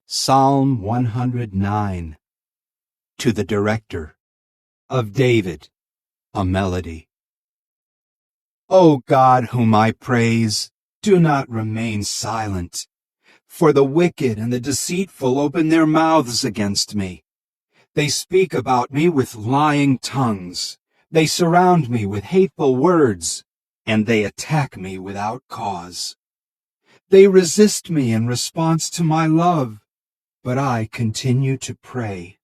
Psalm 109. To the Director. Of David. A melody. O God, whom I praise, do not remain silent. For the wicked and the deceitful open their mouths against me. They speak about me with lying tongues. They surround me with hateful words, and they attack me without cause. They resist me in response to my love, but I continue to pray.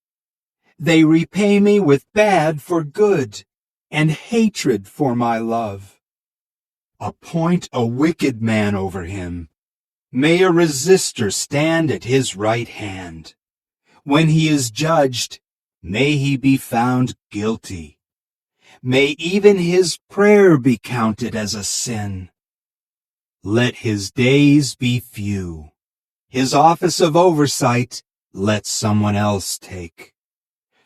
They repay me with bad for good, and hatred for my love. Appoint a wicked man over him. May a resistor stand at his right hand. When he is judged, may he be found guilty. May even his prayer be counted as a sin. Let his days be few. His office of oversight let someone else take.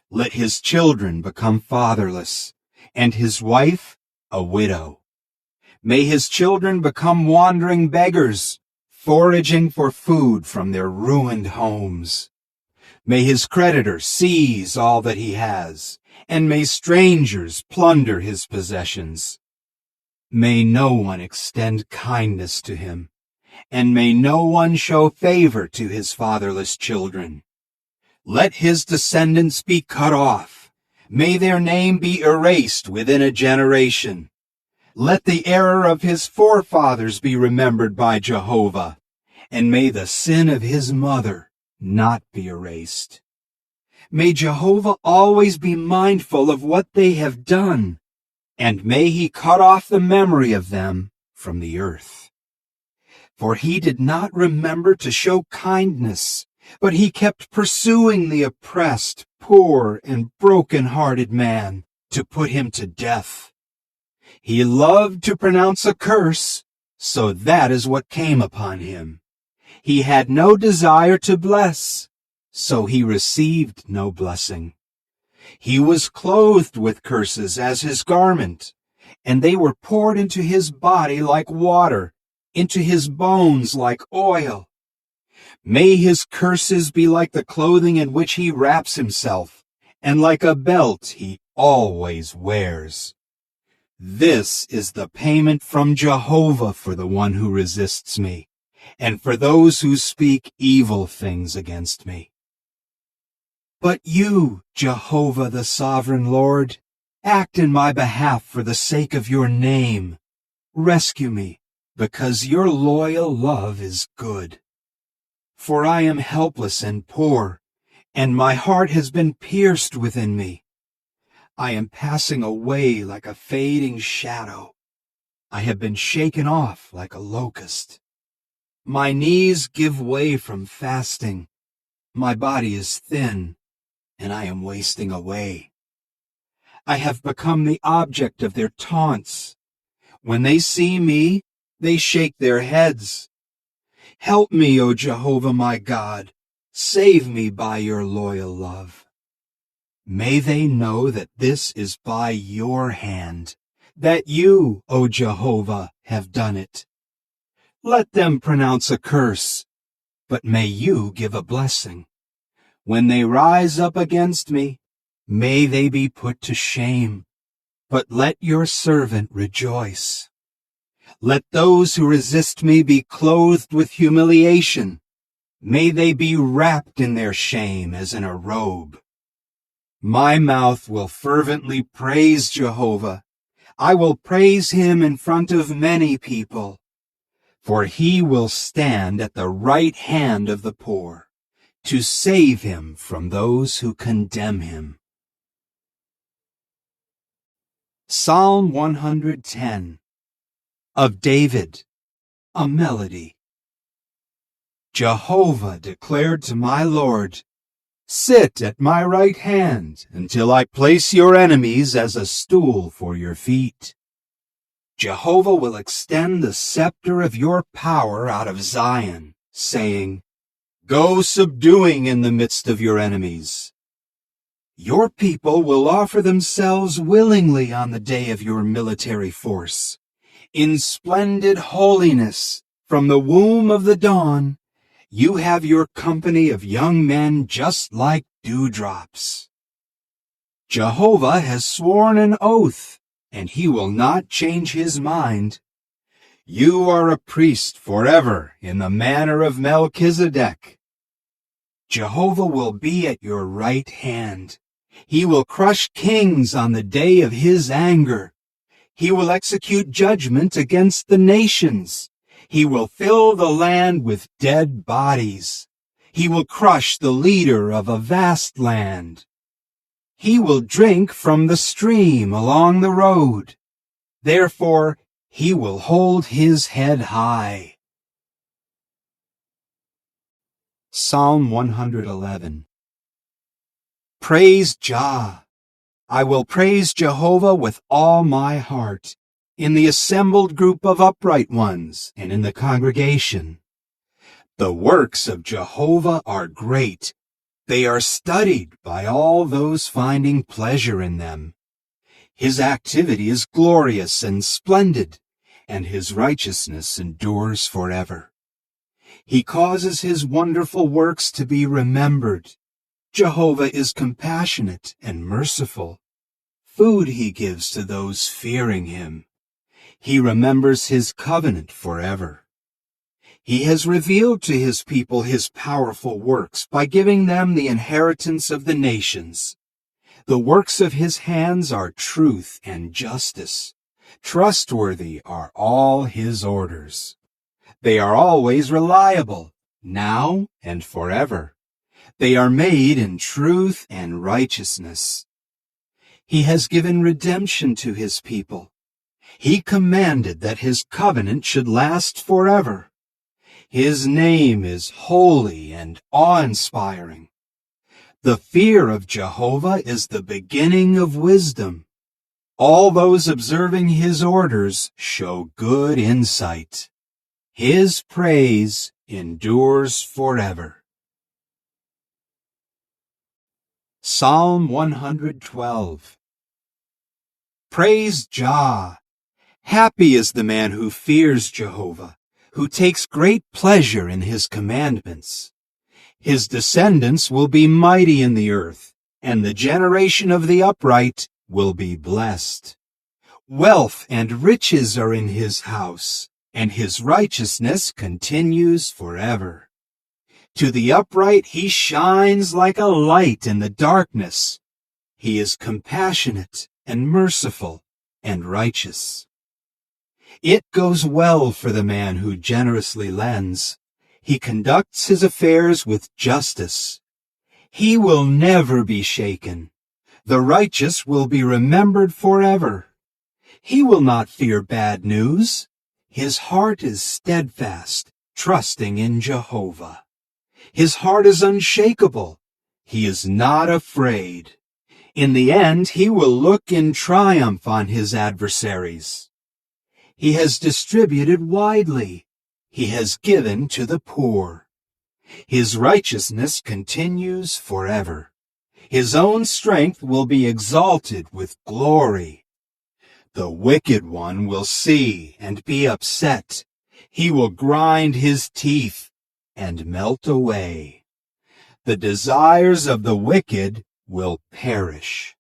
Let his children become fatherless, and his wife a widow. May his children become wandering beggars, foraging for food from their ruined homes. May his creditors seize all that he has, and may strangers plunder his possessions. May no one extend kindness to him, and may no one show favor to his fatherless children. Let his descendants be cut off. May their name be erased within a generation. Let the error of his forefathers be remembered by Jehovah, and may the sin of his mother not be erased. May Jehovah always be mindful of what they have done, and may he cut off the memory of them from the earth. For he did not remember to show kindness, but he kept pursuing the oppressed, poor, and broken-hearted man to put him to death. He loved to pronounce a curse, so that is what came upon him. He had no desire to bless, so he received no blessing. He was clothed with curses as his garment, and they were poured into his body like water, into his bones like oil. May his curses be like the clothing in which he wraps himself, and like a belt he always wears. This is the payment from Jehovah for the one who resists me, and for those who speak evil things against me. But you, Jehovah the sovereign Lord, act in my behalf for the sake of your name. Rescue me, because your loyal love is good. For I am helpless and poor, and my heart has been pierced within me. I am passing away like a fading shadow. I have been shaken off like a locust. My knees give way from fasting. My body is thin, and I am wasting away. I have become the object of their taunts. When they see me, they shake their heads. Help me, O Jehovah my God. Save me by your loyal love. May they know that this is by your hand, that you, O Jehovah, have done it. Let them pronounce a curse, but may you give a blessing. When they rise up against me, may they be put to shame, but let your servant rejoice. Let those who resist me be clothed with humiliation. May they be wrapped in their shame as in a robe. My mouth will fervently praise Jehovah. I will praise him in front of many people. For he will stand at the right hand of the poor, to save him from those who condemn him. Psalm 110. Of David, a melody. Jehovah declared to my Lord, sit at my right hand until I place your enemies as a stool for your feet. Jehovah will extend the scepter of your power out of Zion, saying, go subduing in the midst of your enemies. Your people will offer themselves willingly on the day of your military force. In splendid holiness, from the womb of the dawn, You have your company of young men just like dewdrops. Jehovah has sworn an oath, and he will not change his mind. You are a priest forever in the manner of Melchizedek. Jehovah will be at your right hand. He will crush kings on the day of his anger. He will execute judgment against the nations. He will fill the land with dead bodies. He will crush the leader of a vast land. He will drink from the stream along the road. Therefore, he will hold his head high. Psalm 111. Praise Jah. I will praise Jehovah with all my heart, in the assembled group of upright ones and in the congregation. The works of Jehovah are great. They are studied by all those finding pleasure in them. His activity is glorious and splendid, and his righteousness endures forever. He causes his wonderful works to be remembered. Jehovah is compassionate and merciful. Food he gives to those fearing him. He remembers his covenant forever. He has revealed to his people his powerful works by giving them the inheritance of the nations. The works of his hands are truth and justice. Trustworthy are all his orders. They are always reliable, now and forever. They are made in truth and righteousness. He has given redemption to his people. He commanded that his covenant should last forever. His name is holy and awe-inspiring. The fear of Jehovah is the beginning of wisdom. All those observing his orders show good insight. His praise endures forever. Psalm 112. Praise Jah. Happy is the man who fears Jehovah, who takes great pleasure in his commandments. His descendants will be mighty in the earth, and the generation of the upright will be blessed. Wealth and riches are in his house, and his righteousness continues forever. To the upright he shines like a light in the darkness. He is compassionate and merciful and righteous. It goes well for the man who generously lends. He conducts his affairs with justice. He will never be shaken. The righteous will be remembered forever. He will not fear bad news. His heart is steadfast, trusting in Jehovah. His heart is unshakable. He is not afraid. In the end, he will look in triumph on his adversaries. He has distributed widely. He has given to the poor. His righteousness continues forever. His own strength will be exalted with glory. The wicked one will see and be upset. He will grind his teeth and melt away. The desires of the wicked will perish.